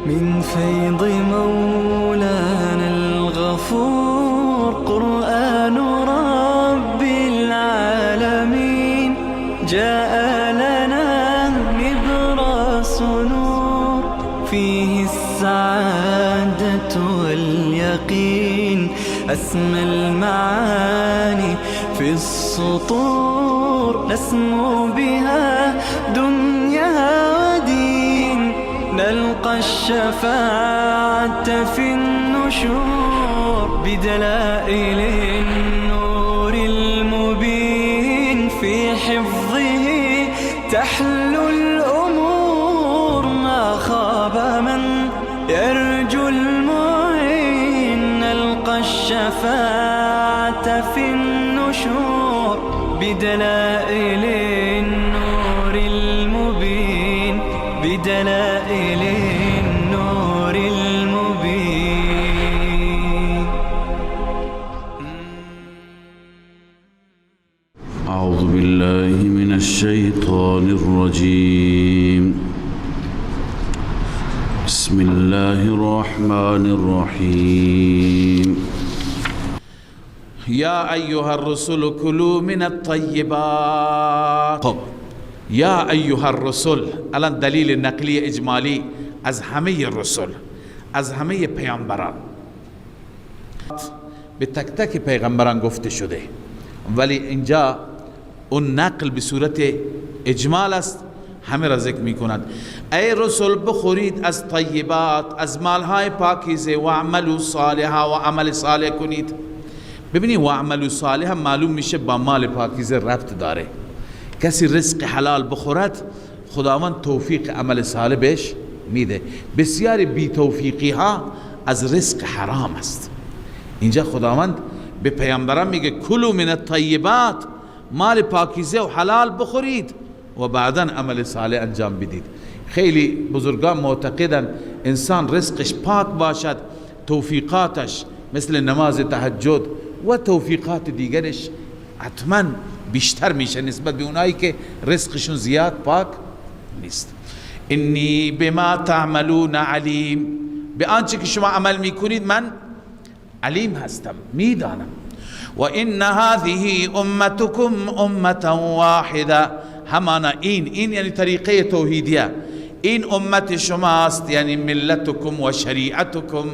من فيض مولانا الغفور قرآن رب العالمين جاء لنا نبراس نور فيه السعادة واليقين أسمى المعاني في السطور نسمو بها دنيا ودين نلقى الشفاعة في النشور بدلائل النور المبين في حفظه تحلو الأمور ما خاب من يرجو المعين نلقى الشفاعة في النشور بدلائل النور المبين بدلائل النور المبين. أعوذ بالله من الشيطان الرجيم. بسم الله الرحمن الرحيم. يا أيها الرسل كلوا من الطيبات. يا أيها الرسل الان دلیل نقلی اجمالی از همه رسل، از همه پیامبران به تک تک پیغمبران گفته شده، ولی اینجا اون نقل به صورت اجمال است، همه را ذکر می کند. ای رسول بخورید از طیبات، از مالهای پاکیزه، و عملوا صالحا و عمل صالح کنید. ببینید و عملوا صالحا معلوم میشه با مال پاکیزه ربط داره. کسی رزق حلال بخورد خداوند توفیق عمل صالح بهش میده. بسیاری بی توفیقی ها از رزق حرام است. اینجا خداوند به پیامبران میگه کلوا من الطیبات، مال پاکیزه و حلال بخورید و بعدا عمل صالح انجام بدید. خیلی بزرگان معتقدن انسان رزقش پاک باشد، توفیقاتش مثل نماز تهجد و توفیقات دیگرش حتما بیشتر میشه نسبت به اونایی که رزقشون زیاد پاک نیست. انی بما تعملون علیم، به آنچه که شما عمل میکنید من علیم هستم، میدانم. و ان هذه امتکم امه واحده، همانا این یعنی طریقه توحیدیه، این امت شماست، یعنی ملتکم و شریعتکم،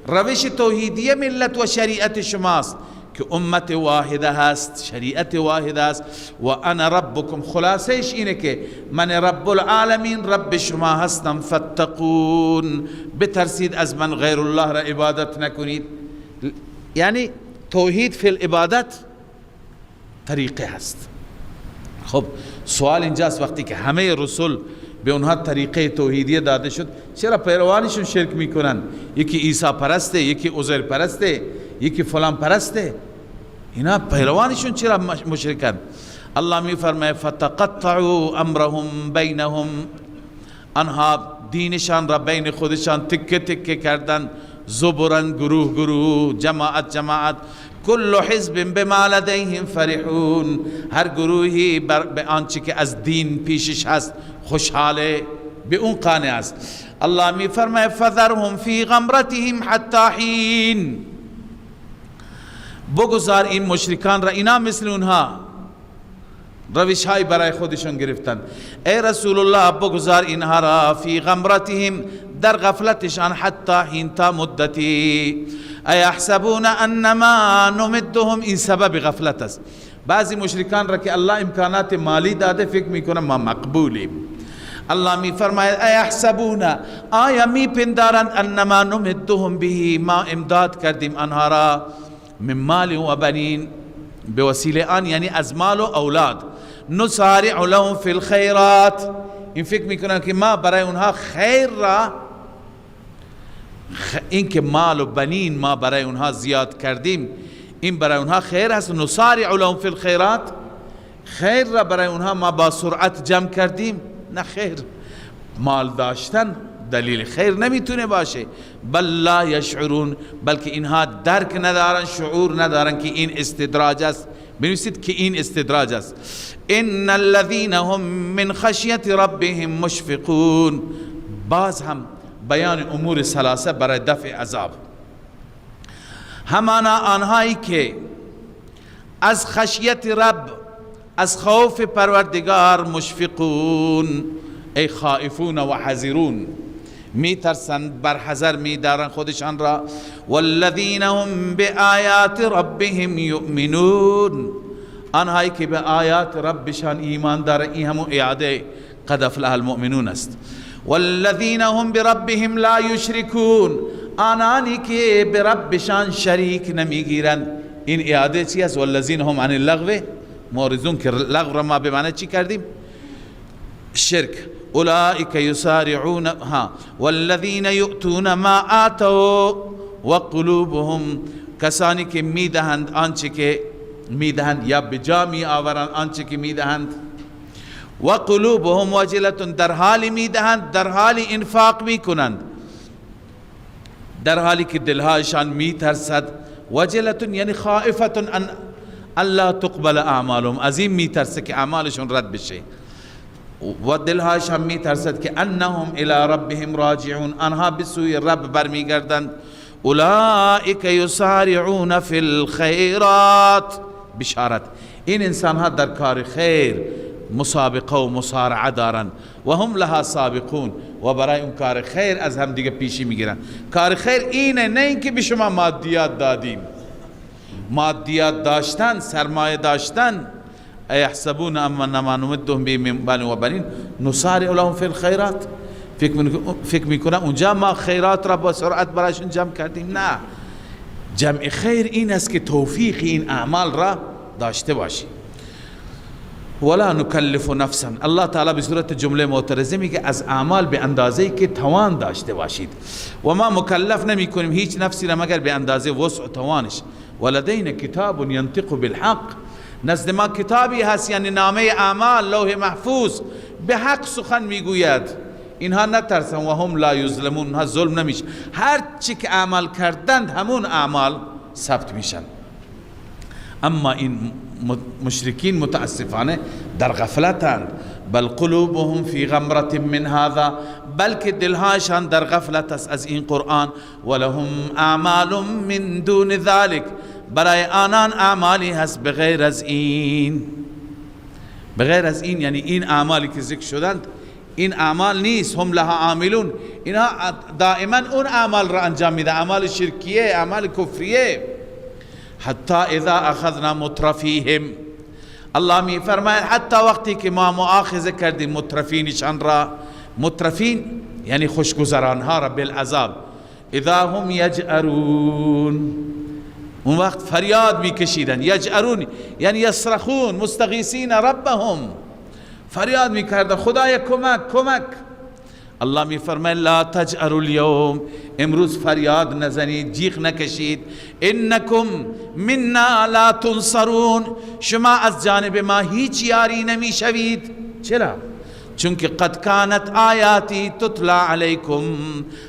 روش توحیدیه ملت و شریعت شماست که امت واحده هست، شریعت واحده است. و انا ربکم، خلاصش اینه که من رب العالمین رب شما هستم. فاتقون، بترسید از من غیر الله را عبادت نکنید. یعنی توحید فی العبادت طریقه هست. خب سوال اینجاست وقتی که همه رسول به اونها طریقه توحیدیه داده شد، چرا پیروانشون شرک میکنن؟ یکی عیسی پرسته، یکی عزیر پرسته، یکی فلان پرسته، اینا پیروانشون چرا مشرکن؟ الله میفرماید فتقطعوا امرهم بینهم، آنها دینشان را بین خودشان تکه تکه کردن، زبرن، گروه گروه، جماعت جماعت. کل حزب بما لدیهم فرحون، هر گروهی به آنچه که از دین پیشش هست خوشحاله، به اون قانع است. الله می فرماید فذرهم فی غمرتهم حتی حین، بگذار این مشرکان را، اینا مثل اونها روش های برای خودشون گرفتن. ای رسول الله بگذار اینها را فی غمرتهم، در غفلتشان، حتی حین، تا مدتی. ایحسبون انما نمدهم، این سبب غفلت است. بعضی مشرکان را که الله امکانات مالی داده فکر میکنن ما مقبولیم. الله می فرماید ایحسبون، آیا می پندارند انما نمدهم به، ما امداد کردیم آنها را من مال و بنین، به وسیله آن یعنی از مال و اولاد. نسارع لهم فی الخیرات، این فکر میکنن که ما برای اونها خیر را، این که مال و بنین ما برای اونها زیاد کردیم این برای اونها خیر است. نسارع لهم فی الخیرات، خیر را برای اونها ما با سرعت جمع کردیم؟ نه خیر، مال داشتن دلیل خیر نمیتونه باشه. بل لا یشعرون، بلکه اینها درک ندارن، شعور ندارن که این استدراج است. بنویسید که این استدراج است. ان الذين هم من خشیت ربهم مشفقون، باز هم بیان امور ثلاثه برای دفع عذاب. همانا آنهایی که از خشیت رب، از خوف پروردگار مشفقون، ای خائفون و حذرون، می ترسند، بر حذر می دارن خودشان را. والذین هم بآیات ربهم یؤمنون، آنهایی که به آیات ربشان ایمان دارن. این همون اعاده قد افلح المؤمنون است. والذین هم بربهم لا یشرکون، آنانی که به ربشان شریک نمیگیرند. این اعاده چی است؟ والذین هم عن اللغو معرضون، که لغو را ما به معنی چی کردیم؟ شرک. اولئک یسارعون والذین یؤتون ما آتوا وقلوبهم، کسانی که میدهند آنچه که میدهند یا بجا می آورند آنچه که میدهند. وقلوبهم وجلة، در حالی میدهند، در حالی انفاق میکنند، در حالی که دلهایشان میترسد. وجلة یعنی خائفة ان الله تقبل اعمالهم، از این میترسه که اعمالشون رد بشه. و دلهایشان میترسد که انهم الى ربهم راجعون، آنها به سوی رب برمیگردند. اولئک یسارعون فی الخیرات، بشارت، این انسان ها در کار خیر مسابقه و مصارعه دارن. و هم لها سابقون، و برای اون کار خیر از هم دیگه پیشی میگیرن. کار خیر اینه، نه اینکه به شما مادیات دادیم. مادیات داشتن، سرمایه داشتن. ایحسبون انما نمدهم به من مال و بنین نسارع لهم فی الخیرات، فکر میکنن اونجا ما خیرات را با سرعت برایشون جمع کردیم. نه، جمع خیر این است که توفیق این اعمال را داشته باشی. ولا نکلف نفسا، الله تعالی به صورت جمله معترضه میگه از اعمال به اندازه‌ای که توان داشته باشید. و ما مکلف نمی کنیم هیچ نفسی را مگر به اندازه وسع و توانش. ولدینا کتاب ینطق بالحق، نزد ما کتابی هست، یعنی نامه اعمال، لوح محفوظ، به حق سخن میگوید. اینها نترسن. و هم لا یظلمون، اینها ظلم نمیشه. هر چی که عمل کردند همون اعمال ثبت میشن. اما این مشرکین متاسفانه در غفلتند. بل قلوبهم فی غمرة من هذا، بلکه دلهاشان در غفلت است از این قرآن. ولهم اعمال من دون ذلك، برای آنان اعمالی هست بغیر از این. بغیر از این یعنی این اعمالی که ذکر شدند این اعمال نیست. هم لها عاملون، اینها دائما اون اعمال را انجام میده، اعمال شرکیه، اعمال کفریه. حتی اذا اخذنا مترفیهم، الله می فرماید حتی وقتی که ما مؤاخذه کردیم مترفینشان را. مترفین یعنی خوشگذران ها را بالعذاب. اذا هم یجأرون، اون وقت فریاد میکشیدن. یجأرون یعنی یصرخون مستغیثین ربهم، فریاد میکردن خدای کمک کمک. الله میفرماید لا تجأروا اليوم، امروز فریاد نزنید، جیغ نکشید. انکم منا لا تنصرون، شما از جانب ما هیچ یاری نمیشوید. چرا؟ چونکه قد کانت آیاتی تتلا علیکم،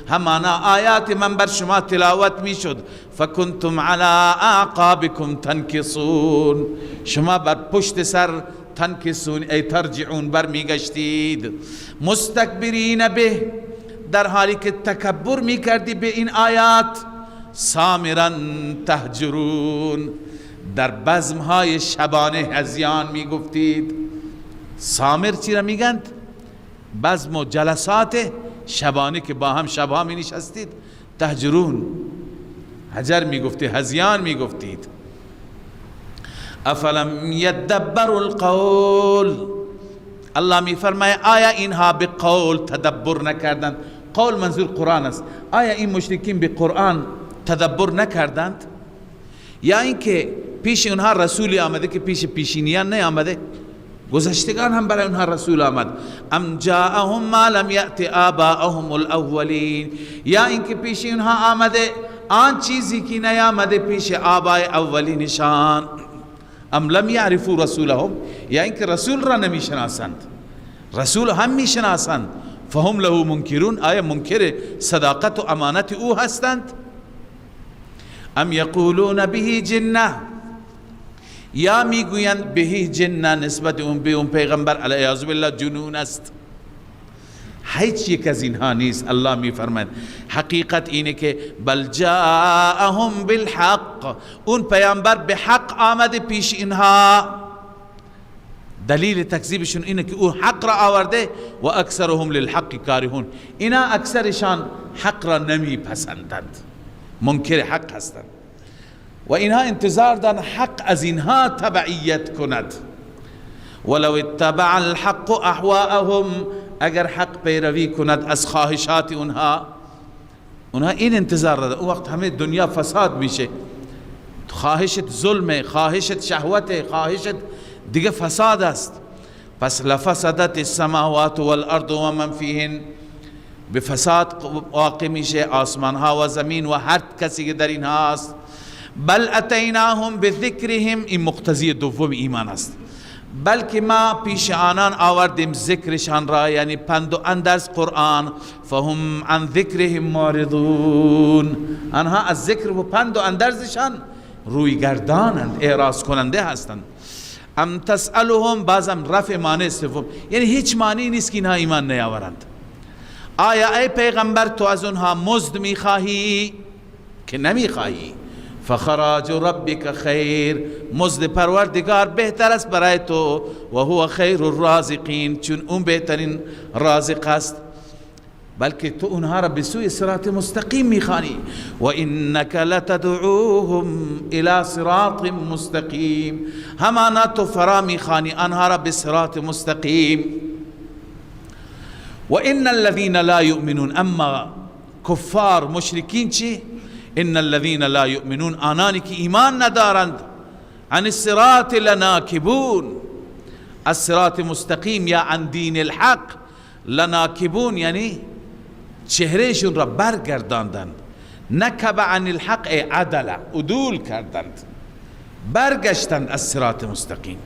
همانا آیات من بر شما تلاوت میشد. فکنتم علی اعقابکم تنکصون، شما بر پشت سر تنکصون ای ترجعون برمیگشتید. مستکبرین به، در حالی که تکبر میکردی به این آیات. سامرا تهجرون، در بزمهای شبانه هذیان میگفتید. سامر چی را میگند؟ بزم و جلسات شبانه که با هم شبها می نشستید. تهجرون، هجر میگفتی، هذیان میگفتید. افلم یدبر القول، الله می فرماید آیا اینها به قول تدبر نکردند؟ قول منظور قرآن است. آیا این مشرکین به قرآن تدبر نکردند؟ یا اینکه پیش اونها رسولی آمده که پیشینیان نیامده؟ گذشتگان هم برای اونها رسول آمد. ام جاءهم ما لم یأت آباءهم الاولین، یا اینکه پیش اونها آمده آن چیزی که نیامده پیش آبای اولینشان. ام لم یعرفوا رسولهم، یا اینکه رسول را نمیشناسند. رسول هم میشناسند. فهم له منکرون، آیا منکر صداقت و امانت او هستند؟ ام یقولون به جنه، یا میگویند به جنه نسبت اون به اون پیغمبر علیه بالله جنون است. هیچ یک از اینها نیست. الله میفرماید حقیقت اینه که بل جاءهم بالحق، اون پیامبر به حق آمده پیش اینها. دلیل تکذیبشون اینه که او حق را آورده و اکثرهم للحق کارهون، اینا اکثرشان حق را نمی پسندند، منکر حق هستند و اینها انتظار دارند حق از اینها تبعیت کند. ولو اتبع الحق اهواءهم، اگر حق پیروی کند از خواهشات اونها این انتظار دارند، اون وقت همه دنیا فساد میشه. خواهشت ظلم، خواهشت شهوت، خواهشت دیگه فساد است. پس لفسدت السماوات والارض و من فیهن، به فساد واقع میشه آسمان ها و زمین و هر کسی که در اینها است. بل اتیناهم بذکرهم، این مقتضی دوم ایمان است. بلکه ما پیش آنان آوردیم ذکرشان را، یعنی پند و اندرز قرآن. فهم عن ذکرهم معرضون، آنها از ذکر و پند و اندرزشان روی گردانند، اعراض کننده هستند. ام تسألهم، بازم رفع معنی سوم، یعنی هیچ معنی نیست که اینها ایمان نیاورند. آیا ای پیغمبر تو از اونها مزد میخواهی؟ که نمیخواهی. فخراج ربک خیر، مزد پروردگار بهتر است برای تو. و هو خیر الرازقین، چون اون بهترین رازق است. بلکه تو اونها را به سوی صراط مستقیم میخوانی. و انک لتدعوهم الى صراط مستقیم، همانا تو فرا میخوانی آنها را به صراط مستقیم. و ان الذين لا يؤمنون، اما کفار مشرکین چی؟ ان الذين لا يؤمنون، آنانی که ایمان ندارند، عن الصراط لناکبون، از صراط مستقیم یا عن دین الحق لناکبون، یعنی چهرهشون را برگرداندند. نکب عن الحق ای عدل، عدول کردند، برگشتند از صراط مستقیم.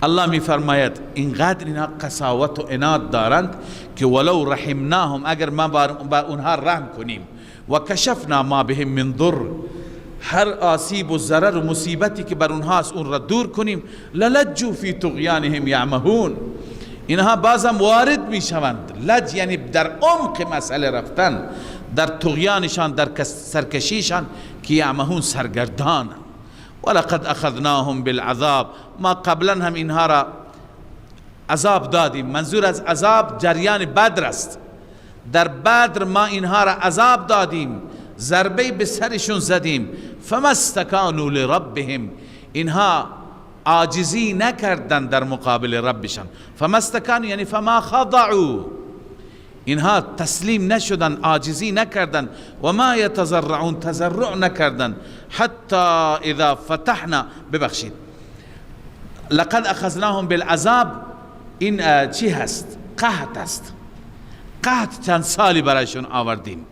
الله می فرماید اینقدر اینا قساوت و عناد دارند که ولو رحمناهم، اگر ما با اونها رحم کنیم، و کشفنا ما بهم من ضر، هر آسیب و ضرر و مصیبتی که بر اونهاست اون را دور کنیم، للجوا فی طغیانهم یعمهون، اینها بازم وارد می شوند. لج یعنی در عمق مسئله رفتن، در طغیانشان، در سرکشیشان، که یعمهون سرگردان. ولقد اخذناهم بالعذاب، ما قبلا هم اینها را عذاب دادیم. منظور از عذاب جریان بدر است. در بدر ما اینها را عذاب دادیم، ضربه به سرشون زدیم. فما استکانوا لربهم، اینها عاجزی نکردند در مقابل ربشان. فما استکانوا یعنی فما خضعوا، اینها تسلیم نشدند، عاجزی نکردند. و ما یتضرعون، تضرع نکردند. حتی اذا فتحنا، ببخشید، لقد اخذناهم بالعذاب، این چی هست؟ قحط است. قحط چند سالی برایشون آوردیم.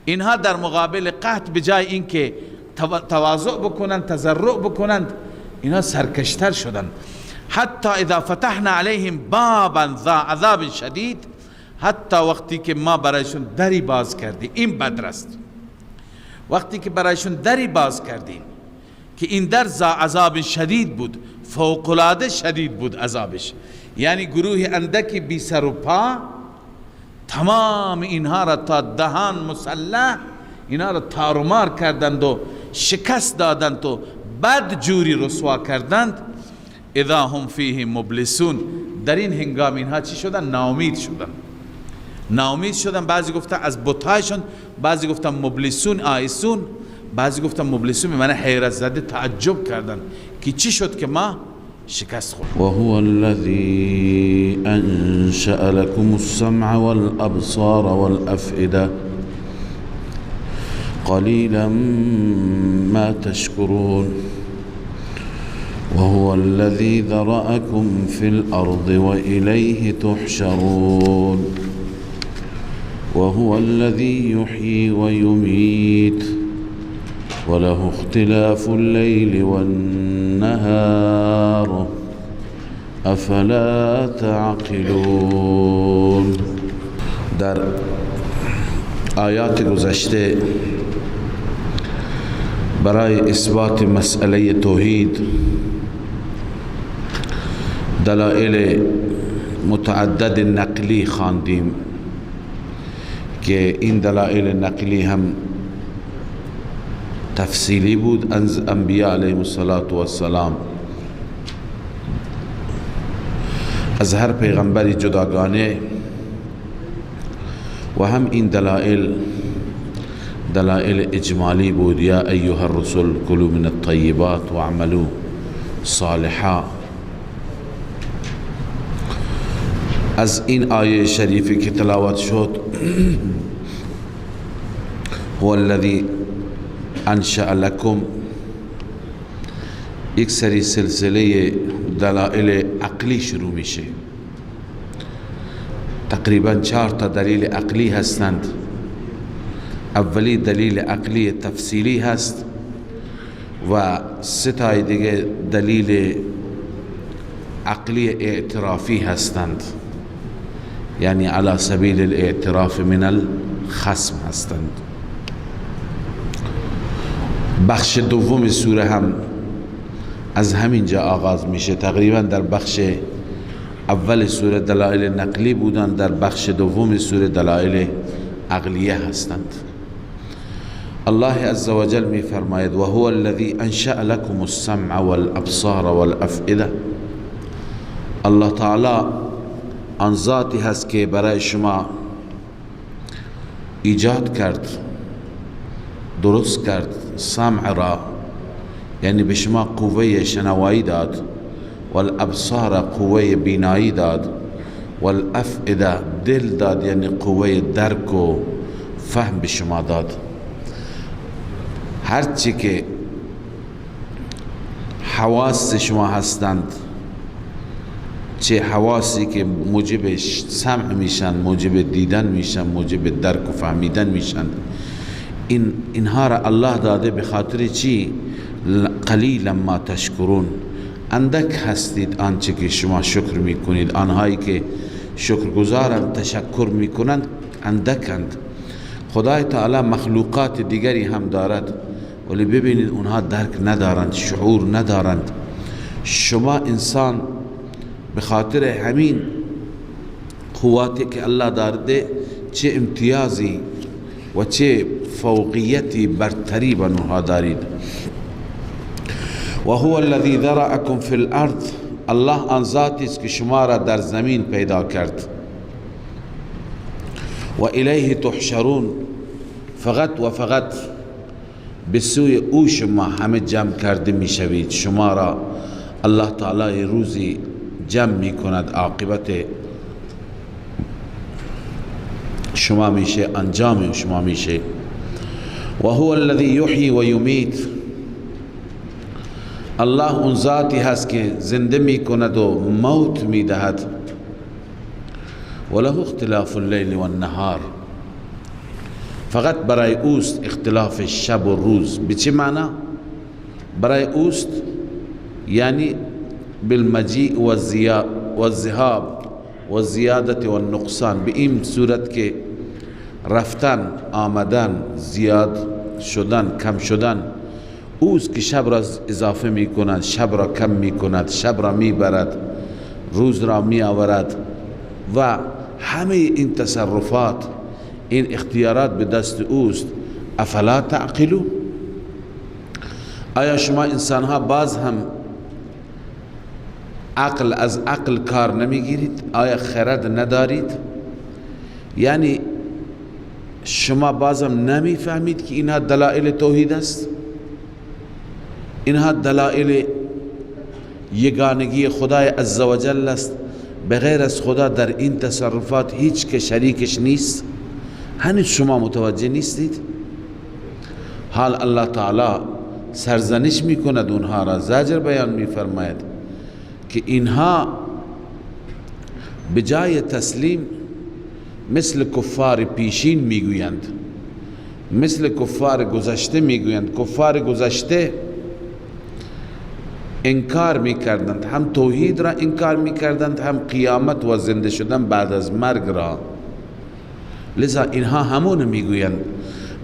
اینها در مقابل قحط به جای اینکه تواضع بکنند، تضرع بکنند، اینها سرکشتر شدند. حتی اذا فتحنا علیهم بابا ذا عذاب شدید، حتی وقتی که ما برایشون دری باز کردیم، این بدر است، وقتی که برایشون دری باز کردیم که این در ذا عذاب شدید بود، فوق‌العاده شدید بود عذابش، یعنی گروه اندکی بی سر و پا تمام اینها را تا دهان مسلح، اینها را تارومار کردند و شکست دادند و بد جوری رسوا کردند. اذا هم فیه مبلسون، در این هنگام اینها چی شدن؟ ناامید شدن. ناامید شدن، بعضی گفتن از بتایشون، بعضی گفتن مبلسون آیسون، بعضی گفتن مبلسون میمانه حیرت زده، تعجب کردن که چی شد که ما شکست خورد. و هو الذی انشأ لكم السمع والابصار والافئده قلیلا ما تشکرون. وهو الذي ذرأكم في الأرض وإليه تحشرون. وهو الذي يحيي ويميت وله اختلاف الليل والنهار أفلا تعقلون. در آیات گذشته برای اثبات مسئله توحید، دلائل متعدد نقلی خواندیم که این دلائل نقلی هم تفصیلی بود از انبیاء علیهم السلام، از هر پیغمبری جداگانه، و هم این دلائل اجمالی بود. یا ایها الرسل کلوا من الطیبات واعملوا صالحا. از این آیه شریفی که تلاوت شد هو الذی انشأ لکم، یک سری سلسله دلائل عقلی شروع میشه. تقریبا 4 تا دلیل عقلی هستند. اولی دلیل عقلی تفصیلی هست و 3 تا دیگه دلیل عقلی اعترافی هستند، یعنی علی سبیل الاعتراف من الخصم هستند. بخش دوم سوره هم از همین جا آغاز میشه. تقریبا در بخش اول سوره دلائل نقلی بودند، در بخش دوم سوره دلائل عقلیه هستند. الله عز وجل می فرماید و هو الذی انشأ لكم السمع والابصار والافئده. الله تعالی آن ذاتی هست که برای شما ایجاد کرد، درست کرد سمع را، یعنی به شما قوه شنوایی داد، والابصار قوه بینایی داد، والافئده دل داد، یعنی قوه درک و فهم به شما داد. هرچی که حواس شما هستند، چه حواسی که موجب سمع میشن، موجب دیدن میشن، موجب درک و فهمیدن میشن، اینها را الله داده به خاطر چی؟ قلیلا ما تشکرون. اندک هستید آنچه که شما شکر میکنید. آنهایی که شکرگزارند، تشکر میکنند، اندکند. خدای تعالی مخلوقات دیگری هم دارد، ولی ببینید اونها درک ندارند، شعور ندارند. شما انسان به خاطر همین قواتی که الله دارده چه امتیازی و چه فوقیتی برتری به اونها دارید. و هو الذی ذرأکم فی الارض. الله آن ذاتی است که شما را در زمین پیدا کرد. و الیه تحشرون. فقط و فقط به سوی او شما همه جمع کرده می شوید. شما را الله تعالی روزی جمع می کند، عاقبت شما میشه، انجام شما میشه. و هو الذی یحیی و یمیت. الله اون ذاتی هست که زنده می کند و موت می دهد. وله اختلاف اللیل و النهار. فقط برای اوست اختلاف شب و روز. به چه معنی؟ برای اوست یعنی بالمجیء و الذهاب و الزیادت و النقصان. به این صورت که رفتن، آمدن، زیاد شدن، کم شدن، اوست که شب را اضافه می کند، شب را کم می کند، شب را می برد، روز را می آورد. و همه این تصرفات، این اختیارات به دست اوست. افلا تعقلون. آیا شما انسان ها باز هم عقل از عقل کار نمیگیرید؟ آیا خرد ندارید؟ یعنی شما بازم نمیفهمید که اینها دلائل توحید است؟ اینها دلائل یگانگی خدای عزوجل است. بغیر از خدا در این تصرفات هیچ که شریکش نیست. هنوز شما متوجه نیستید؟ حال الله تعالی سرزنش میکند اونها را، زجر بیان میفرماید که اینها به جای تسلیم مثل کفار پیشین میگویند، مثل کفار گذشته میگویند. کفار گذشته انکار میکردند، هم توحید را انکار میکردند، هم قیامت و زنده شدن بعد از مرگ را. لذا اینها همون میگویند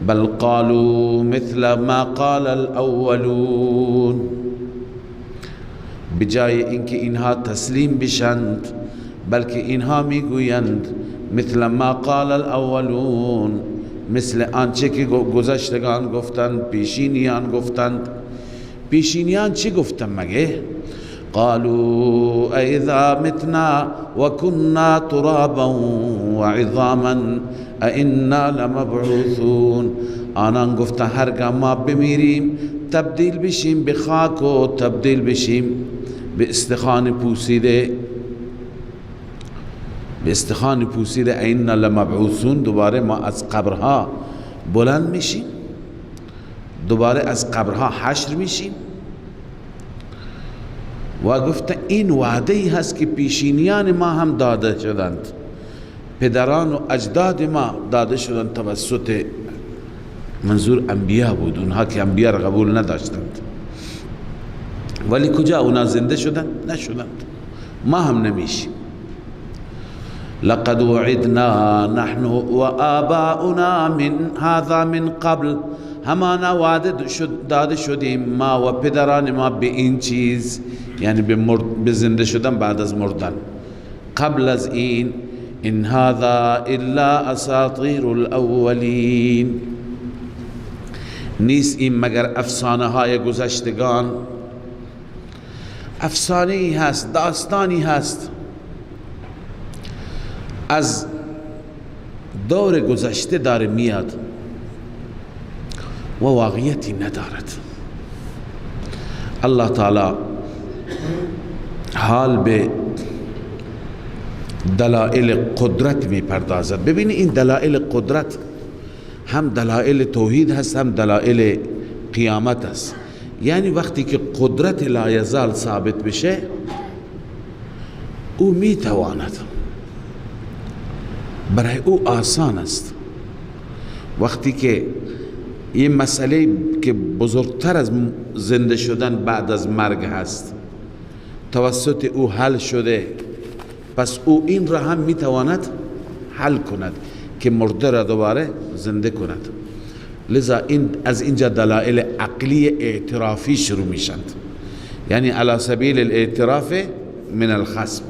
بل قالوا مثل ما قال الاولون. بجای اینکه اینها تسلیم بشند بلکه اینها میگویند مثل ما قال الاولون، مثل آنچه که گذشتگان گفتند، پیشینیان گفتند. پیشینیان چی گفتند مگه؟ قالوا اذا متنا وكنا ترابا وعظاما ائنا لمبعوثون. آنان گفتند هرگاه ما بمیریم تبدیل بشیم به خاک و تبدیل بشیم به استخوان پوسیده، به استخوان پوسیده، ائنا لمبعوثون، دوباره ما از قبرها بلند میشیم، دوباره از قبرها حشر میشیم. و گفته این وعده ای هست که پیشینیان ما هم داده شدند، پدران و اجداد ما داده شدند توسط، منظور انبیا بود، اونها که انبیا را قبول نداشتند. ولی کجا اونا زنده شدند؟ نشدند. ما هم نمیشیم. لقد وعدنا نحن و آباؤنا من هذا من قبل، همانا وعده داده شدیم ما و پدران ما به این چیز، یعنی به زنده شدن بعد از مردن. قبل از این ان هذا الا اساطیر الاولین، نیست این مگر افسانه های گذشتگان. افسانه ای هست، داستانی هست از دور گذشته داره میاد و واقعیتی ندارد. الله تعالی حال به دلائل قدرت می پردازد. ببینی این دلائل قدرت هم دلائل توحید هست، هم دلائل قیامت است. یعنی وقتی که قدرت لا یزال ثابت بشه، او می تواند، برای او آسان است. وقتی که این مسئله که بزرگتر از زنده شدن بعد از مرگ هست توسط او حل شده، پس او این را هم میتواند حل کند که مرده را دوباره زنده کند. لذا از اینجا دلائل عقلی اعترافی شروع میشند، یعنی علی سبیل الاعتراف من الخصم.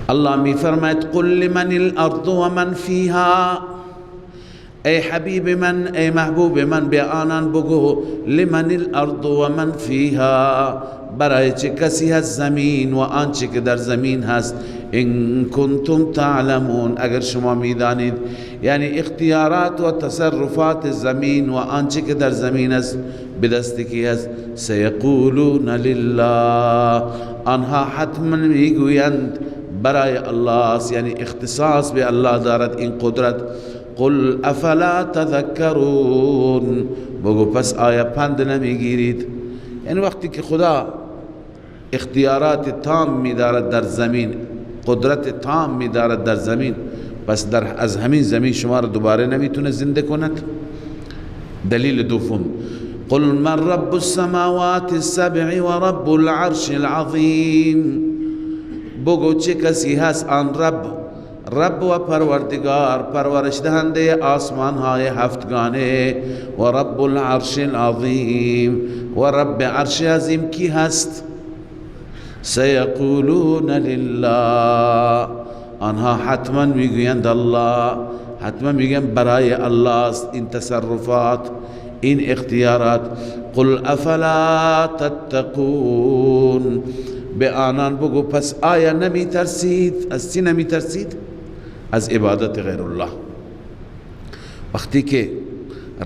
الله می فرماید قل لمن الارض و من فیها، ای حبیب من، ای محبوب من، به آنان بگو لمن الارض و من فیها، برای چه کسی هست زمین و آنچه که در زمین هست. ان کنتم تعلمون، اگر شما میدانید، یعنی اختیارات و تصرفات زمین و آنچه که در زمین است به دست کی هست. سیقولون لله، آنها حتما میگویند برای الله است، یعنی اختصاص به الله دارد این قدرت. قل افلا تذکرون، بگو پس آیا پند نمیگیرید؟ یعنی وقتی که خدا اختیارات تام می‌دارد در زمین، قدرت تام می‌دارد در زمین، پس از همین زمین شما را دوباره نمیتونه زنده کند؟ دلیل دوم، قل من رب السماوات السبع و رب العرش العظیم، بگو چه کسی هست آن رب و پروردگار، پرورش دهنده آسمان های هفتگانه، و رب العرش العظیم، و رب عرش عظیم کی هست؟ سیقولون لله، آنها حتما میگویند الله، حتما میگن برای الله است این تصرفات، این اختیارات. قل افلا تتقون، به آنان بگو پس آیا نمی ترسید؟ از چی نمی ترسید؟ از عبادت غیر الله. وقتی که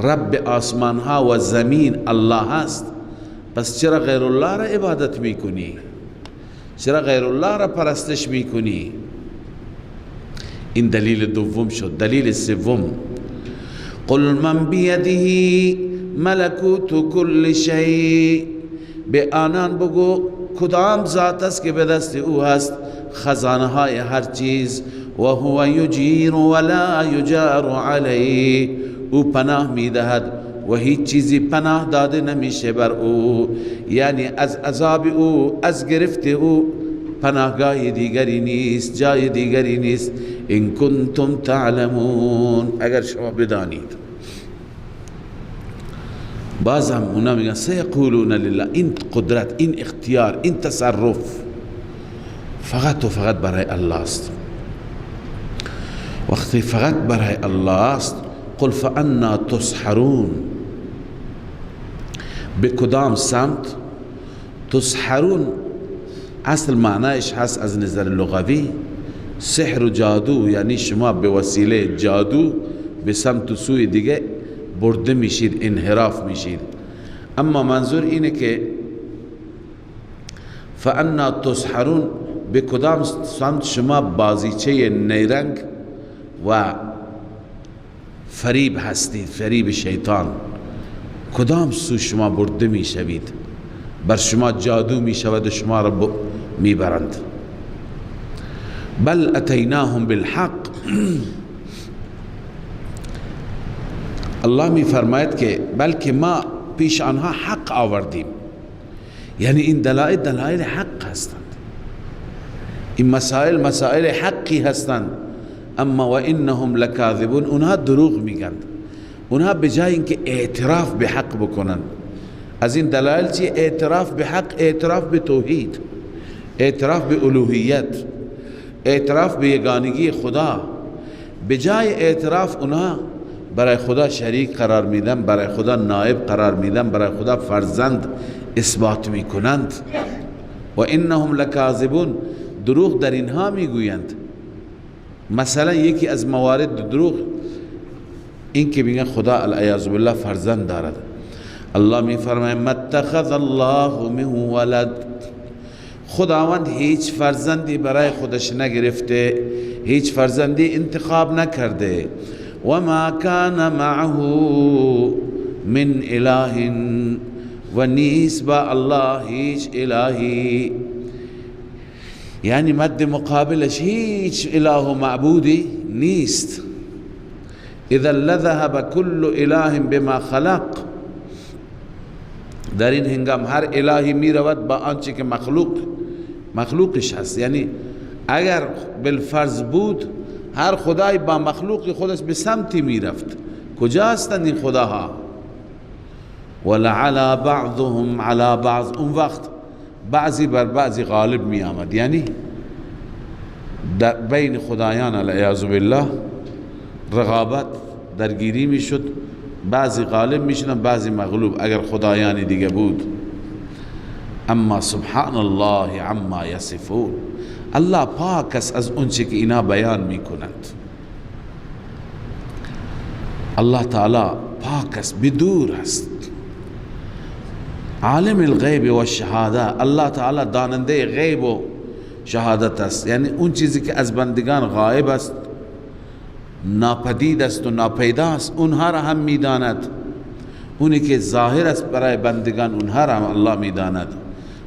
رب آسمان ها و زمین الله هست، پس چرا غیر الله را عبادت میکنی؟ چرا غیر الله را پرستش میکنی؟ این دلیل دوم شد. دلیل سوم، قل من بیده ملکوت کل شیء، به آنان بگو کدام ذات است که به دست او هست خزانه های هر چیز. و هو یجیر ولا یجار علیه، او پناه میدهد و هیچ چیزی پناه داده نمیشه بر او، یعنی از عذاب او، از گرفت او پناهگاه دیگری نیست، جای دیگری نیست. ان کنتم تعلمون، اگر شما بدانید. باز هم اونا میگن سیقولون لله، این قدرت، این اختیار، این تصرف فقط و فقط برای الله است. وقتی فقط برای الله است، قل فانا تسحرون، به کدام سمت؟ تسحرون اصل معنایش هست از نظر لغوی سحر و جادو، یعنی شما به وسیله جادو به سمت و سوی دیگه برده میشید، انحراف میشید. اما منظور اینه که فانا تسحرون، به کدام سمت شما بازیچه نیرنگ و فریب هستید، فریب شیطان، کدام سو شما برده میشوید، بر شما جادو میشود و شما را میبرند. بل اتیناهم بالحق، الله میفرماید که بلکه ما پیش آنها حق آوردیم، یعنی این دلایل حق هستند، این مسائل حقی هستند. اما و انهم لکاذبون، اونها دروغ میگند. اونها به جای اینکه اعتراف به حق بکنند، از این دلایل چی؟ اعتراف به حق، اعتراف به توحید، اعتراف به الوهیت، اعتراف به یگانگی خدا، به جای اعتراف اونها برای خدا شریک قرار میدن، برای خدا نائب قرار میدن، برای خدا فرزند اثبات میکنند. و انهم لکاذبون، دروغ در اینها میگویند. مثلا یکی از موارد دروغ این که میگن خدا العیاذ بالله فرزند دارد. الله میفرماید متخذ الله من ولد، خداوند هیچ فرزندی برای خودش نگرفته، هیچ فرزندی انتخاب نکرده. و ما کان معه من اله، و نیست با الله هیچ الهی، یعنی مد مقابلش هیچ اله و معبودی نیست. اذا لذهب كل اله بما خلق، در این هنگام هر الهی می رود با آنچه که مخلوقش هست. یعنی اگر بالفرض بود هر خدای با مخلوق خودش به سمتی می رفت. کجا هستند این خداها؟ ولعلى بعضهم على بعض، اون وقت بعضی بر بعضی غالب می آمد، یعنی در بین خدایان العیاذ بالله رقابت درگیری می شد، بعضی غالب می شدن بعضی مغلوب اگر خدایانی دیگه بود. اما سبحان الله عما یصفون، الله پاک است از اونچه که اینا بیان می کنند. الله تعالی پاک است، بدور است، عالم الغیب و شهاده. الله تعالی داننده غیب و شهادت است، یعنی اون چیزی که از بندگان غایب است، ناپدید است و ناپیدا است، اونها را هم میداند. اونی که ظاهر است برای بندگان اونها را هم الله میداند.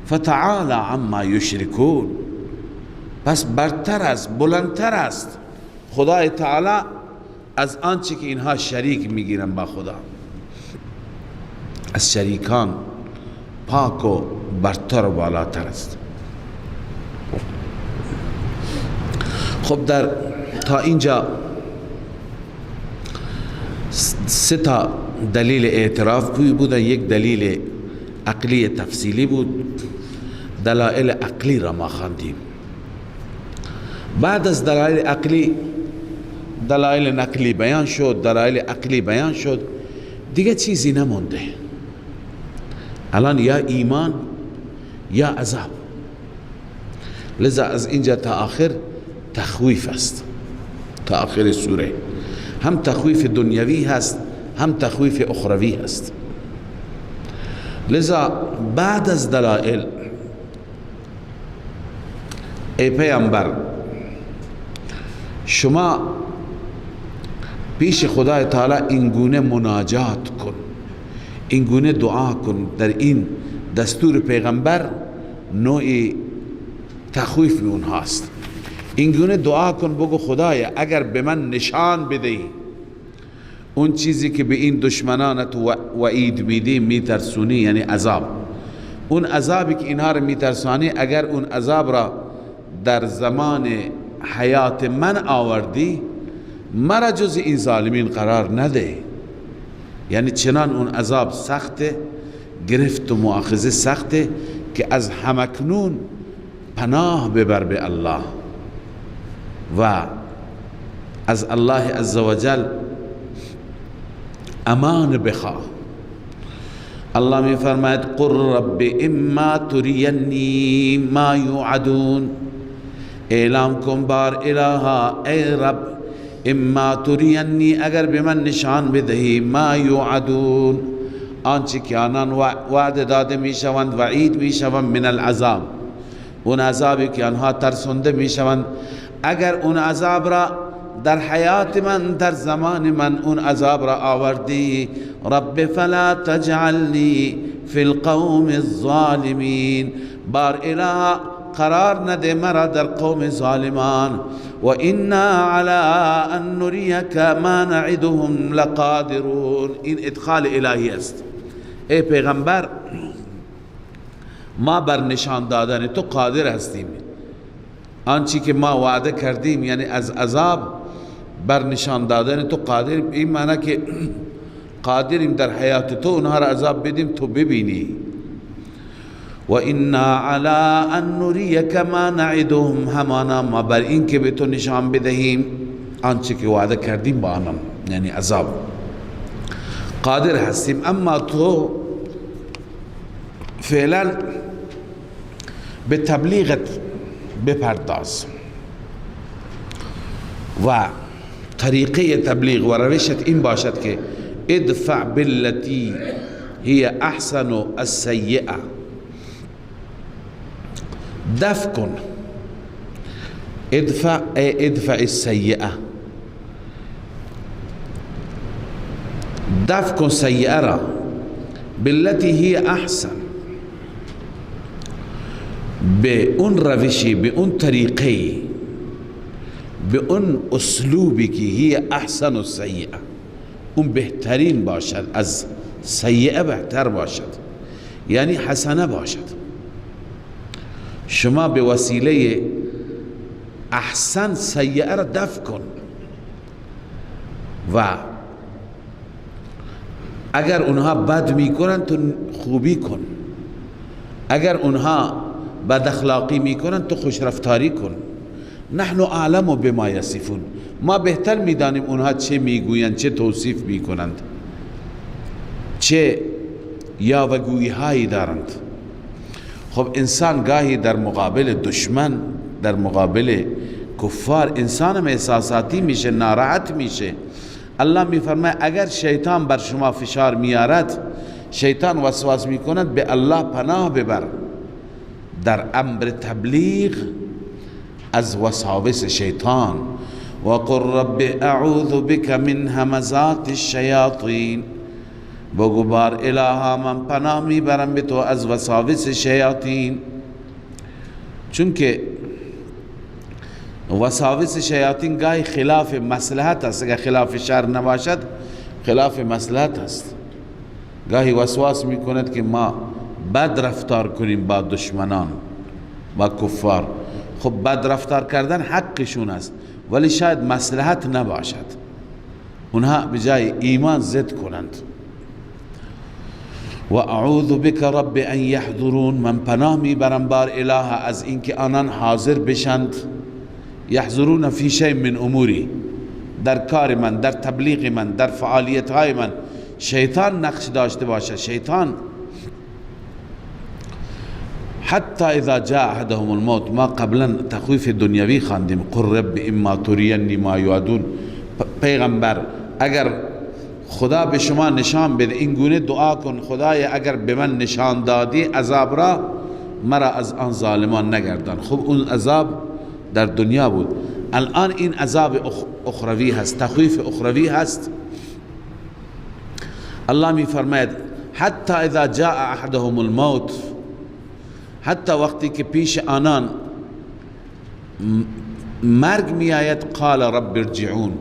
فتعالی عما یشرکون، پس برتر است، بلندتر است خدای تعالی از آنچه که اینها شریک میگیرن با خدا. از شریکان پاک و برتر و بالاتر است. خب تا اینجا سه تا دلیل اعتراف بودن. یک دلیل عقلی تفصیلی بود، دلایل عقلی را ما خواندیم. بعد از دلایل عقلی دلایل نقلی بیان شد، دلایل عقلی بیان شد، دیگه چیزی نمونده. الان یا ایمان یا عذاب. لذا از اینجا تا آخر تخویف است، تا آخر سوره هم تخویف دنیوی هست هم تخویف اخروی هست. لذا بعد از دلائل ای پیامبر شما پیش خدای تعالی اینگونه مناجات کن، اینگونه دعا کن. در این دستور پیغمبر نوعی تخویف اونهاست. اینگونه دعا کن، بگو خدایا اگر به من نشان بدهی اون چیزی که به این دشمنانت وعید میدی، میترسونی، یعنی عذاب، اون عذابی که اینها رو میترسانی، اگر اون عذاب را در زمان حیات من آوردی، مرا جز این ظالمین قرار نده. یعنی چنان اون عذاب سخته، گرفت و مؤاخذه سخته که از همکنون پناه ببر به الله و از الله عزوجل امان بخواه. الله می فرماید قل رب اما ترینی ما یوعدون، اعلام کن بار الها ای رب اما ترینی اگر به من نشان بدهی ما یوعدون آنچه که آنان وعده داده می شوند وعید می شوند من العذاب، اون عذابی که آنها ترسنده می شوند، اگر اون عذاب را در حیات من در زمان من اون عذاب را آوردی، رب فلا تجعلنی فی القوم الظالمین، بار اله قرار نده مرا در قوم ظالمان، و انا علی ان نریک ما نعدهم لقادرون. این ادخال الهی است. ای پیغمبر ما بر نشان دادن تو قادر هستیم، آنچه که ما وعده کردیم یعنی از عذاب بر نشان دادن تو قادریم. این معنی که قادریم در حیات تو اونها را عذاب بدیم تو ببینی. و انا علی ان نریک ما نعدهم، همانا ما بر این که به تو نشان بدهیم آنچه که وعده کردیم با آنم یعنی عذاب قادر هستیم. اما تو فعلا به تبلیغت بپرداز و طریقه تبلیغ و روشت این باشد که ادفع باللتی هی احسن السیئه، دفع کن، ادفع السیئه، دفع کن سیئه را، باللتی هی احسن، به اون روشی، به اون طریقه، به اون اسلوبی که هی احسن السیئه، اون بهترین باشد، از سیئه بهتر باشد، یعنی حسنه باشد. شما به وسیله احسن سیئه را دفع کن و اگر اونها بد میکنن تو خوبی کن، اگر اونها بد اخلاقی میکنن تو خوش رفتاری کن. نحن اعلم بما یصفون، ما بهتر میدانیم اونها چه میگویند، چه توصیف میکنند، چه یاوه‌گویی هایی دارند. خب انسان گاهی در مقابل دشمن، در مقابل کفار انسان هم احساساتی میشه، ناراحت میشه. الله میفرماید اگر شیطان بر شما فشار میارد، شیطان وسواس میکند، به الله پناه ببر در امر تبلیغ از وساوس شیطان. و قل رب اعوذ بک من همزات الشیاطین، بگو بار الها من پناه میبرم به تو از وساوس شیاطین، چون که وساوس شیاطین گاهی خلاف مصلحت است، اگر خلاف شر نباشد خلاف مصلحت است. گاهی وسواس میکند که ما بد رفتار کنیم با دشمنان، با کفار. خب بد رفتار کردن حقشون است ولی شاید مصلحت نباشد، اونها بجای ایمان ضد کنند. و اعوذ بک رب ان یحضرون، من پناه میبرم بار اله از اینکه آنان حاضر بشند، یحضرون فی شیء من اموری، در کار من، در تبلیغ من، در فعالیت های من شیطان نقش داشته باشه. شیطان حتی اذا جاء احدهم الموت، ما قبلا تخویف دنیوی خواندیم، قل رب اما ترینی ما یوعدون، پیغمبر اگر خدا به شما نشان بده این گونه دعا کن، خدای اگر به من نشان دادی عذاب را مرا از آن ظالمان نگردان. خب اون عذاب در دنیا بود، الان این عذاب اخروی هست، تخویف اخروی هست. الله می فرماید حتی اذا جاء احدهم الموت، حتی وقتی که پیش آنان مرگ می آید، قال رب ارجعون،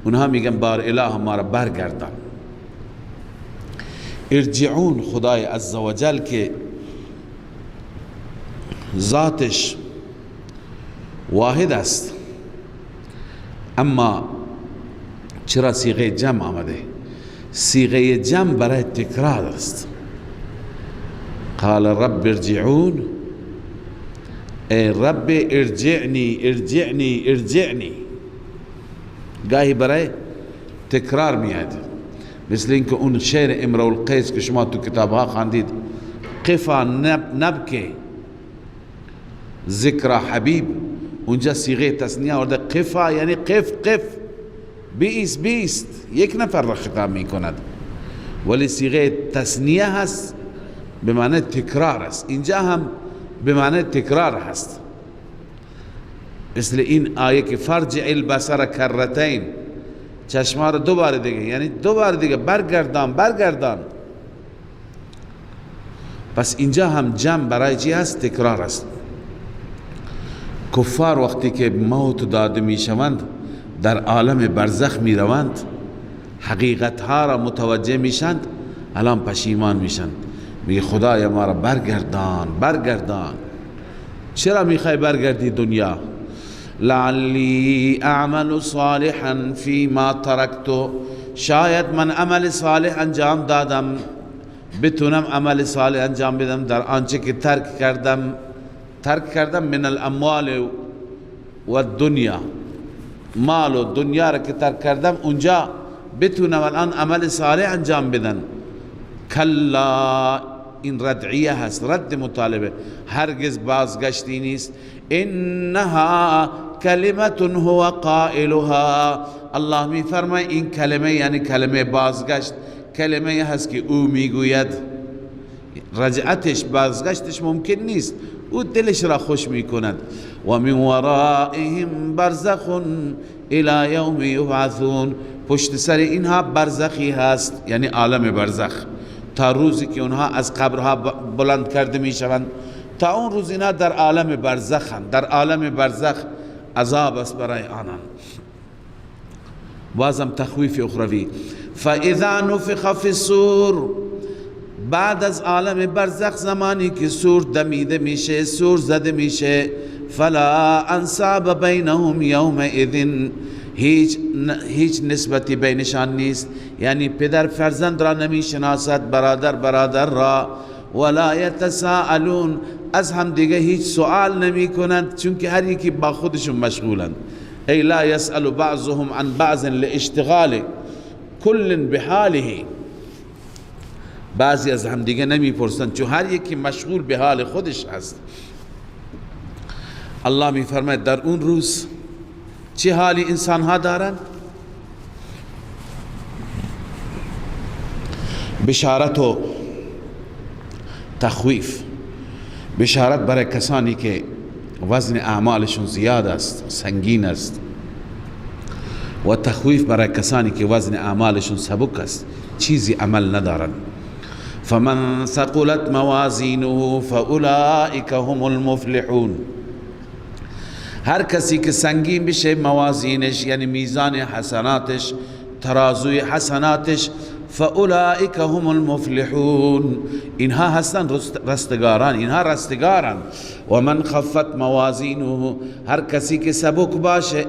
اونها میگن بار اله ما را برگردان. ارجعون خدای عزوجل که ذاتش واحد است، اما چرا صیغه جمع آمده؟ صیغه جمع برای تکرار است. قال رب ارجعون ای رب ارجعنی ارجعنی ارجعنی، گاهی برای تکرار میاد، مثل اینکه اون شعر امرؤ القیس که شما تو کتابها خواندید، قفا نبکه ذکر حبیب، اونجا صیغه تثنیه آورده، قفا یعنی قف قف، بیست بیست، یک نفر را خطاب می کند، ولی صیغه تثنیه هست به معنی تکرار است، اینجا هم به معنی تکرار هست. مثل این آیه که فرجع البصر کرتین، چشما رو دوباره دیگه، یعنی دوباره دیگه برگردان برگردان. پس اینجا هم جمع برای چی هست؟ تکرار است. کفار وقتی که موت داده می شوند در عالم برزخ می روند، حقیقت ها را متوجه می شند، الان پشیمان می شند، میگه خدایا ما را برگردان برگردان. چرا میخوای برگردی دنیا؟ لعلی اعمل صالحا فيما ترکت، شاید من عمل صالح انجام دادم، بتونم عمل صالح انجام بدم در آنچه که ترک کردم من الاموال و الدنیا، مال و دنیا را که ترک کردم اونجا بتونم الان عمل صالح انجام بدم. کلا، این ردعیه هست، رد مطالبه، هرگز بازگشتی نیست. انها کلمت هو قائلها، الله می فرماید این کلمه یعنی کلمه بازگشت، کلمه هست که او میگوید، رجعتش بازگشتش ممکن نیست، او دلش را خوش می کند. و من ورائهم برزخ الى یوم یبعثون، پشت سر اینها برزخی هست، یعنی عالم برزخ، تا روزی که اونها از قبرها بلند کرده می شوند، تا اون روز اینا در عالم برزخند. در عالم برزخ عذاب است برای آنان. بازم تخویف اخروی. فاذا نفخ فی الصور، بعد از عالم برزخ زمانی که سور دمیده میشه، سور زده میشه، فلا انساب بینهم یومئذ، هیچ نسبتی بینشان نیست، یعنی پدر فرزند را نمی شناسد، برادر برادر را، ولا یتساءلون، از هم دیگه هیچ سوال نمی کنند، چون که هر یکی با خودشون مشغولند. ای لا یسأل بعضهم عن بعض لاشتغال کل بحاله، بعضی از هم دیگه نمی پرسند، چون هر یکی مشغول به حال خودش هست. الله می فرماید در اون روز چه حالی انسان ها دارند؟ بشارت و تخویف. بشارت برای کسانی که وزن اعمالشون زیاد است، سنگین است، و تخویف برای کسانی که وزن اعمالشون سبک است، چیزی عمل ندارند. فمن ثقلت موازینه فاولئک هم المفلحون، هر کسی که سنگین بشه موازینش، یعنی میزان حسناتش، ترازوی حسناتش، فاولئک هم المفلحون، اینها هستن رستگاران، اینها رستگارن. و من خفت موازینه، هر کسی که سبک باشه،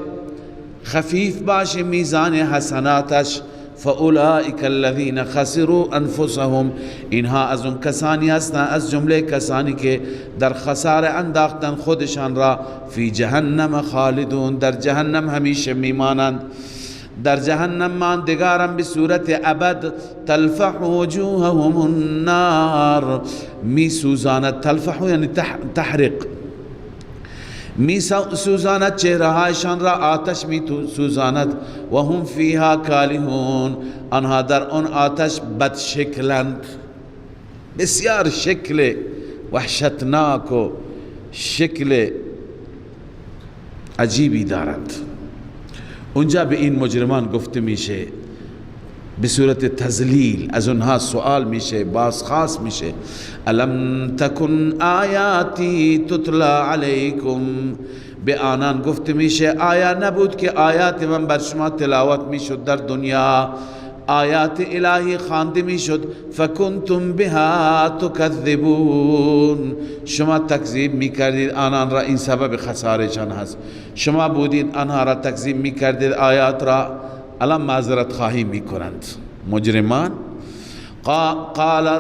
خفیف باشه میزان حسناتش، فاولئک الذین خسروا انفسهم، اینها از اون کسانی هستند، از جمله کسانی که در خساره انداختن خودشان را، فی جهنم خالدون، در جهنم همیشه میمانند، در جهنم ماندگارن به صورت ابد. تلفح وجوههم النار، می سوزاند، تلفح یعنی تحرق، می سوزاند چهرهایشان را، آتش می سوزاند. و هم فیها کالهون، آنها در آن آتش بد شکلند، بسیار شکل وحشتناک و شکل عجیبی دارند. اونجا به این مجرمان گفته میشه به صورت تذلیل، از اونها سوال میشه، بازخواست میشه. الم تکن آیاتی تتلا علیکم، به آنان گفته میشه آیا نبود که آیات من بر شما تلاوت میشد در دنیا، آیات الهی خوانده میشد، فکنتم بها تکذبون، شما تکذیب میکردید آنان را، این سبب خسارشان هست، شما بودید آنها را تکذیب میکردید آیات را، الان معذرت خواهی میکنند مجرمان. قال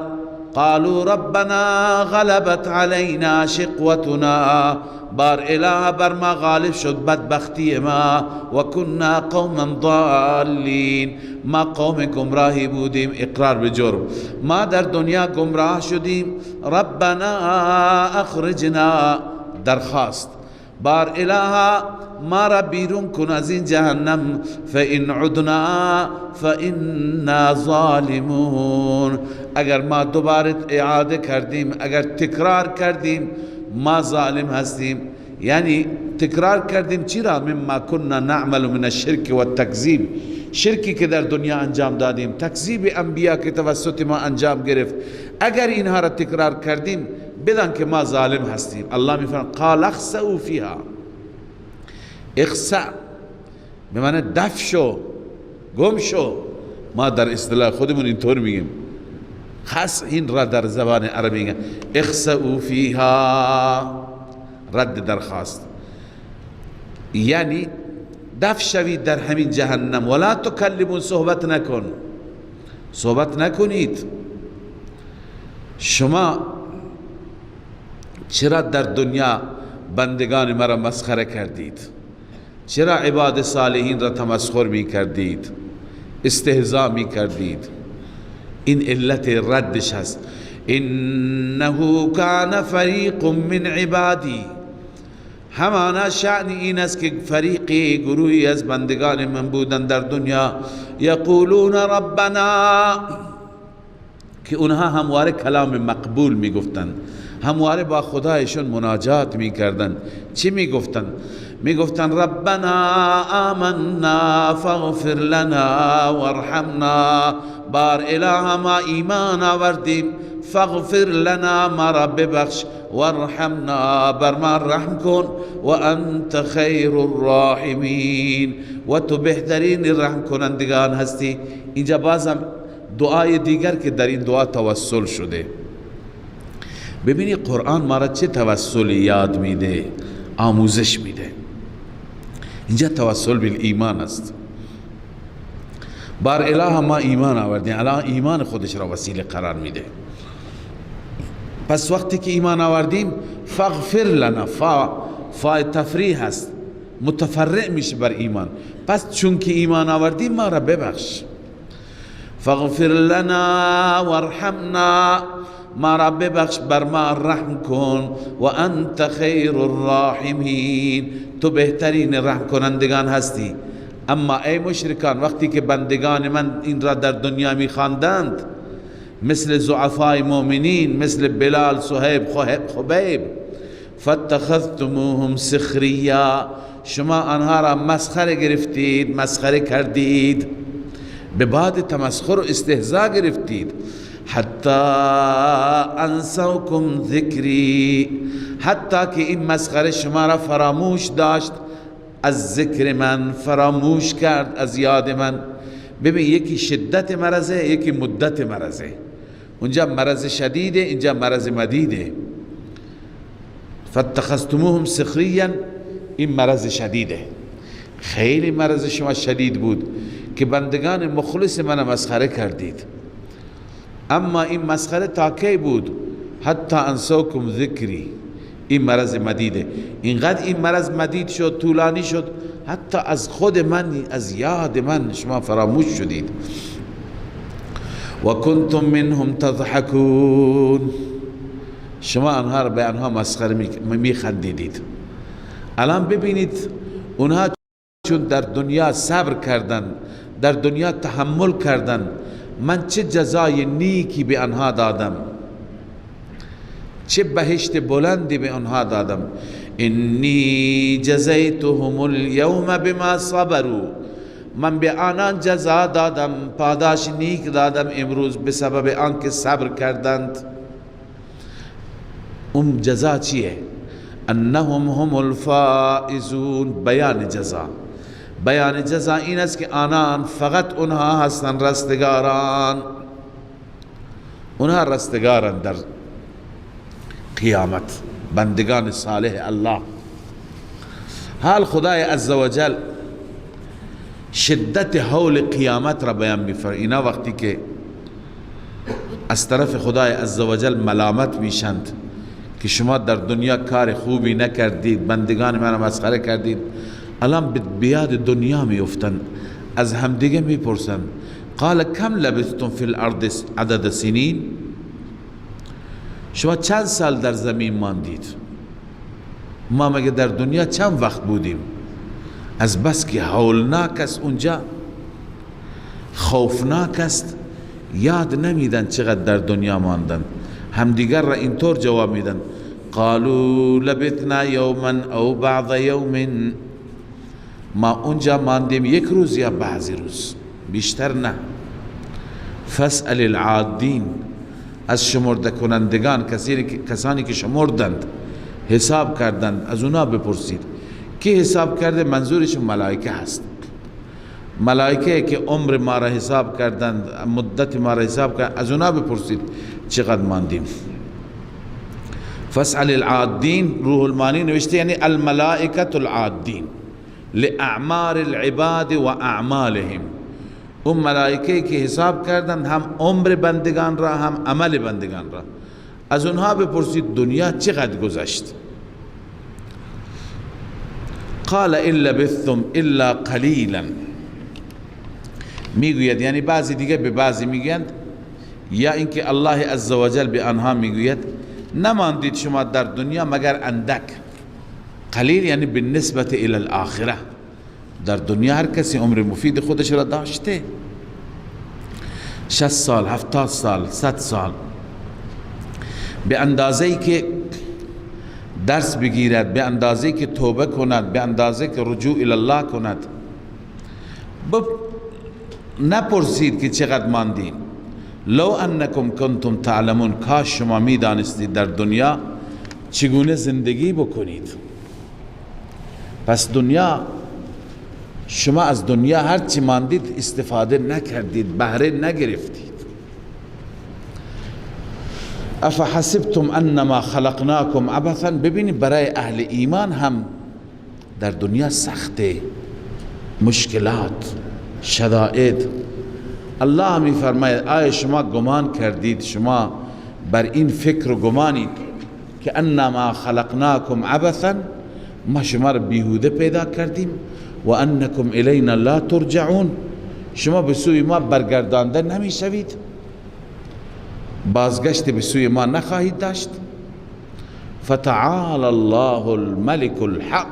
قالوا ربنا غلبت علينا شقوتنا، بار اله بر ما غالب شد بدبختی ما، و كنا قوما ضالین، ما قوم گمراهی بودیم، اقرار به جرم، ما در دنیا گمراه شدیم. ربنا اخرجنا، درخواست، بار اله ما را بیرون کن از این جهنم، فإن عدنا فإنا ظالمون، اگر ما دوباره اعاده کردیم، اگر تکرار کردیم، ما ظالم هستیم. یعنی تکرار کردیم چرا؟ مما كنا نعمل من الشرك والتکذیب، شرکی که در دنیا انجام دادیم، تکذیب انبیا که توسط ما انجام گرفت، اگر اینها را تکرار کردیم بدان که ما ظالم هستیم. الله میفرماید قال اخسئوا فیها، اخسأ به معنی دفع شو، گم شو، ما در اصطلاح خودمون اینطور میگیم، خاص این را در زبان عربی میگن اخسئوا فیها، رد درخواست، یعنی دفع شوید در همین جهنم. ولا تکلمون، صحبت نکن، صحبت نکنید. شما چرا در دنیا بندگان مرا مسخره کردید؟ چرا عباد صالحین را تمسخر می کردید، استهزاء می کردید؟ این علت ردش هست. انه کان فریق من عبادی، همانا شأن این است که فریقی، گروهی از بندگان من بودن در دنیا، یقولون ربنا، که اونها همواره کلام مقبول می گفتن، همواره با خدایشون مناجات می کردن. چی می گفتن؟ می گفتن ربنا آمنا فاغفر لنا وارحمنا، بار اله ما ایمان آوردیم، فاغفر لنا ما را ببخش، وارحمنا بر ما رحم کن، و انت خیر الراحمین، و تو بهترین رحم کنندگان هستی. اینجا بازم دعای دیگر که در این دعا توسل شده. ببینی قرآن ما را چه توسل یاد میده، آموزش میده. اینجا توسل بالایمان است. بار اله ما ایمان آوردیم، الان ایمان خودش را وسیله قرار میده. پس وقتی که ایمان آوردیم، فاغفر لنا، فا تفریح است، متفرع میشه بر ایمان. پس چون که ایمان آوردیم ما را ببخش، فاغفر لنا وارحمنا، ما را ببخش، بر ما رحم کن، و انت خیر الراحمین، تو بهترین رحم کنندگان هستی. اما ای مشرکان، وقتی که بندگان من این را در دنیا می خواندند، مثل ضعفای مؤمنین، مثل بلال، صهیب، خبیب، فاتخذتموهم سخریا، شما آنها را مسخره گرفتید، مسخره کردید، به بعد تمسخر و استهزاء گرفتید. حتی انسوکم ذکری، حتی که این مسخره شما را فراموش داشت، از ذکر من فراموش کرد، از یاد من. ببین یکی شدت مرضه، یکی مدت مرضه. اونجا مرض شدیده، اینجا مرض مدیده. فاتخذتموهم سخریا، این مرض شدیده، خیلی مرض شما شدید بود که بندگان مخلص من مسخره کردید. اما این مسخره تا کی بود؟ حتی انسوکم ذکری، این مرض مدیده. اینقدر این مرض مدید شد، طولانی شد، حتی از خود من، از یاد من شما فراموش شدید. و کنتم منهم تضحکون، شما آنها را به آنها مسخره میخندیدید. الان ببینید اونها چون در دنیا صبر کردن، در دنیا تحمل کردن، من چه جزای نیکی به آنها دادم، چه بهشت بلندی به آنها دادم. انی جزیتهم اليوم بما صبروا، من به آنان جزا دادم، پاداش نیک دادم امروز به سبب آنکه صبر کردند. اون جزا چیه؟ انهم هم الفائزون. بیان جزا، بیان جزا این است که آنان، فقط اونها هستن رستگاران، اونها رستگارن در قیامت، بندگان صالح الله. حال خدای عزوجل شدت حول قیامت را بیان می‌فرماید. اینا وقتی که از طرف خدای عزوجل ملامت میشند که شما در دنیا کار خوبی نکردید، بندگان من مسخره کردید. الان بیاد دنیا میفتن، از همدیگه میپرسن قال کم لبثتم فی الارض عدد سنین، شما چند سال در زمین ماندید؟ ما مگه در دنیا چند وقت بودیم؟ از بس که هولناک است اونجا، خوفناک است، یاد نمیدن چقدر در دنیا ماندن. همدیگر را اینطور جواب میدن قالوا لبثنا یوما او بعض یوم، ما اونجا ماندیم یک روز یا بعضی روز، بیشتر نه. فاسأل العادین، از شمرده کنندگان، کسانی که شمردند، حساب کردند، از اونا بپرسید. کی حساب کرده؟ منظورشون ملائکه هست. ملائکه که عمر ما را حساب کردند، مدت ما را حساب کردند، از اونا بپرسید چقدر ماندیم. فاسأل العادین، روح المانی نوشته یعنی الملائکة العادین لأعمار العباد و اعمالهم. اون ملائکه که حساب کردند هم عمر بندگان را هم عمل بندگان را، از اونها بپرسید دنیا چقدر گذشت. قال ان لبثتم الا قلیلا، میگوید یعنی بعضی دیگه به بعضی میگویند، یا اینکه الله عزوجل به آنها میگوید نماندید شما در دنیا مگر اندک. قلیل یعنی بالنسبت الى الاخره، در دنیا هر کسی عمر مفید خودش را داشته، 60 سال 70 سال 100 سال، به اندازه‌ای که درس بگیرد، به اندازه‌ای که توبه کند، به اندازه‌ای که رجوع الی الله کند. نپرسید که چقدر ماندین. لو انکم کنتم تعلمون، کاش شما می دانستید در دنیا چگونه زندگی بکنید. پس دنیا، شما از دنیا هر چی ماندید استفاده نکردید، بهره نگرفتید. افحسبتم انما خلقناکم عبثا، ببینید برای اهل ایمان هم در دنیا سخته، مشکلات، شدائد. الله می فرماید آیا شما گمان کردید، شما بر این فکر و گمانید که انما خلقناکم عبثا، ما شما را بیهوده پیدا کردیم، و انکم الینا لا ترجعون، شما به سوی ما برگردانده نمی شوید، بازگشت به سوی ما نخواهید داشت. فتعال الله الملك الحق،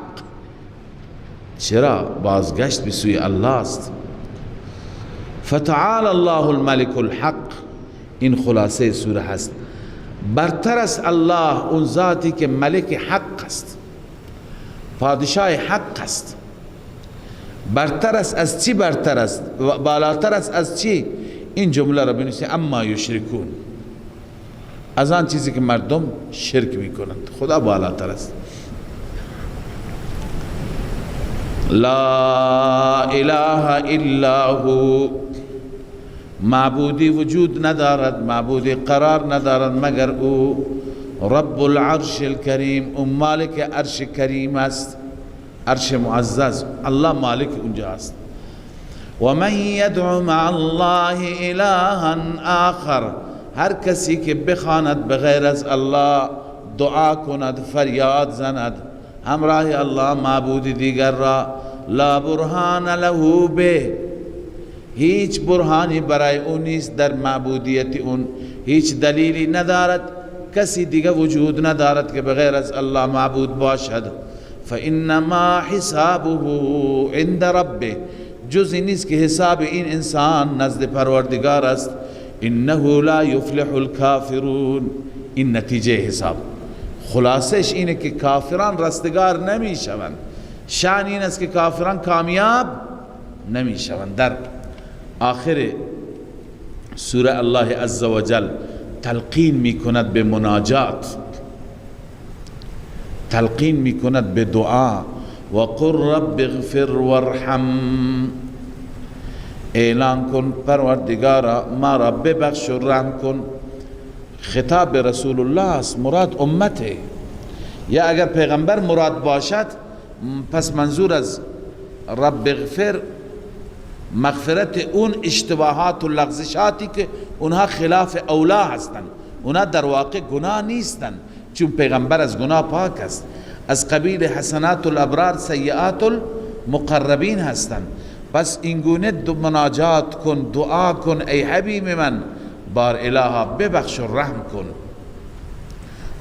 چرا؟ بازگشت به سوی الله است. فتعال الله الملك الحق، این خلاصه سوره هست. برتر است الله، اون ذاتی که ملک حق است، پادشاه حق است. برتر است از چی؟ برتر است و بالاتر است از چی؟ این جمله را بنویسید، اما یشرکون، از آن چیزی که مردم شرک میکنند خدا بالاتر است. لا اله الا هو، معبودی وجود ندارد، معبودی قرار ندارد مگر او. رب العرش الکریم، اون مالک عرش کریم است، عرش معزز، الله مالک اونجا است. و من یدعو مع الله الها آخر، هر کسی که بخواند بغیر از الله، دعا کند، فریاد زند همراه الله معبود دیگر را، لا برهان له به، هیچ برهانی برای اون نیست در معبودیت اون، هیچ دلیلی ندارد، کسی دیگه وجود ندارد که بغیر از الله معبود باشد. فانما حسابه عند ربه، جزی نیست که حساب این انسان نزد پروردگار است. انه لا یفلح الکافرون، این نتیجه حساب. خلاصش اینه که کافران رستگار نمی شوند. شأن این است که کافران کامیاب نمی شوند. در آخر سوره الله عزوجل تلقین می کند به مناجات، تلقین می کند به دعا. و قل رب اغفر وارحم، اعلان کن پروردگارا ما را ببخش و رحم کن. خطاب به رسول الله است، مراد امته. یا اگر پیغمبر مراد باشد پس منظور از رب اغفر مغفرت اون اشتباهات و لغزشاتی که اونها خلاف اولا هستند، اونها در واقع گناه نیستند، چون پیغمبر از گناه پاک است. از قبیل حسنات الابرار سیئات المقربین هستند. پس اینگونه مناجات کن، دعا کن ای حبیب من، بار الها ببخش و رحم کن.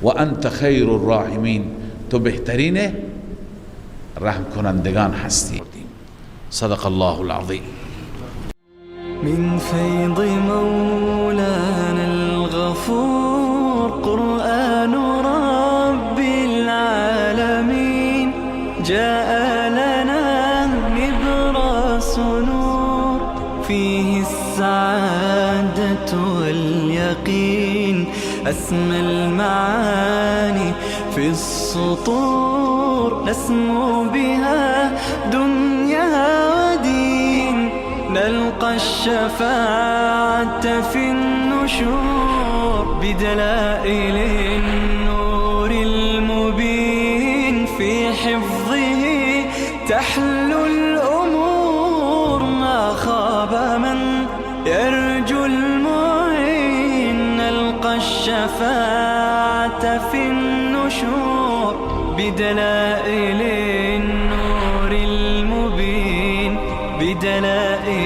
و انت خیر الراحمین، تو بهترین رحم کنندگان هستی. صدق الله العظیم. من فيض مولانا الغفور قرآن رب العالمين جاء لنا نبراس نور فيه السعادة واليقين أسمى المعاني في السطور نسمو بها دنيا ودين نلقى الشفاعة في النشور بدلائل النور المبين في حفظه تحلو الأمور ما خاب من يرجو المعين نلقى الشفاعة في النشور بدلائل النور المبين بدلائل